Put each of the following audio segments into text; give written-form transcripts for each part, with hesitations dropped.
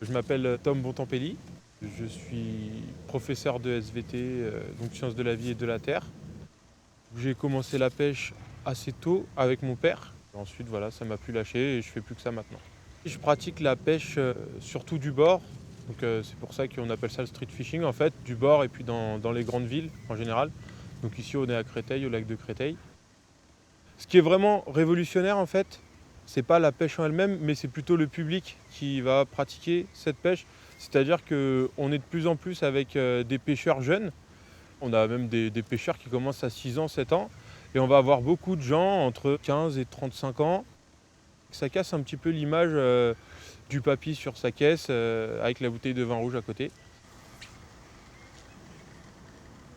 Je m'appelle Tom Bontempelli, je suis professeur de SVT, donc sciences de la vie et de la terre. J'ai commencé la pêche assez tôt avec mon père. Ensuite, voilà, ça m'a plus lâché et je fais plus que ça maintenant. Je pratique la pêche surtout du bord, donc c'est pour ça qu'on appelle ça le street fishing en fait, du bord et puis dans les grandes villes en général. Donc ici on est à Créteil, au lac de Créteil. Ce qui est vraiment révolutionnaire en fait, c'est pas la pêche en elle-même, mais c'est plutôt le public qui va pratiquer cette pêche. C'est-à-dire qu'on est de plus en plus avec des pêcheurs jeunes. On a même des pêcheurs qui commencent à 6 ans, 7 ans. Et on va avoir beaucoup de gens entre 15 et 35 ans. Ça casse un petit peu l'image du papy sur sa caisse avec la bouteille de vin rouge à côté.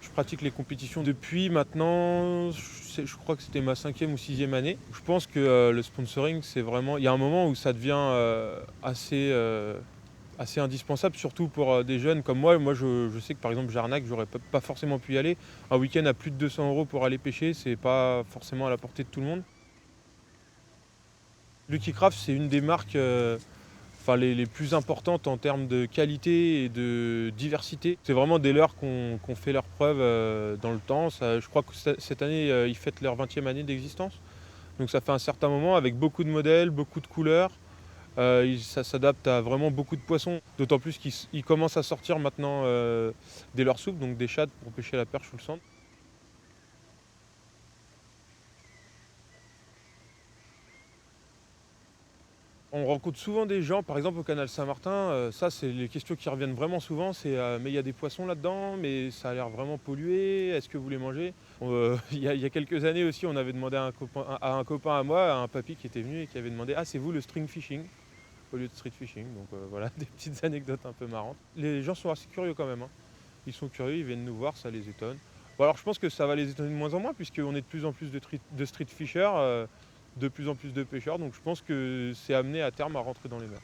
Je pratique les compétitions depuis maintenant, je crois que c'était ma 5e ou 6e année. Je pense que le sponsoring, c'est vraiment... Il y a un moment où ça devient assez indispensable, surtout pour des jeunes comme moi. Moi, je sais que par exemple, Jarnac, j'aurais pas forcément pu y aller. Un week-end à plus de 200 € pour aller pêcher, c'est pas forcément à la portée de tout le monde. Lucky Craft, c'est une des marques les plus importantes en termes de qualité et de diversité. C'est vraiment des leurres qui ont fait leurs preuves dans le temps. Je crois que cette année, ils fêtent leur 20e année d'existence. Donc ça fait un certain moment avec beaucoup de modèles, beaucoup de couleurs. Ça s'adapte à vraiment beaucoup de poissons. D'autant plus qu'ils commencent à sortir maintenant des leurres souples, donc des shad pour pêcher la perche ou le sandre. On rencontre souvent des gens, par exemple au canal Saint-Martin, ça c'est les questions qui reviennent vraiment souvent, c'est mais il y a des poissons là-dedans, mais ça a l'air vraiment pollué, est-ce que vous les mangez? Il y a quelques années aussi, on avait demandé à un copain à moi, à un papy qui était venu et qui avait demandé: «Ah, c'est vous le string fishing?» au lieu de street fishing, donc voilà, des petites anecdotes un peu marrantes. Les gens sont assez curieux quand même, hein. Ils sont curieux, ils viennent nous voir, ça les étonne. Bon, alors je pense que ça va les étonner de moins en moins, puisqu'on est de plus en plus de street fishers, de plus en plus de pêcheurs, donc je pense que c'est amené à terme à rentrer dans les mœurs.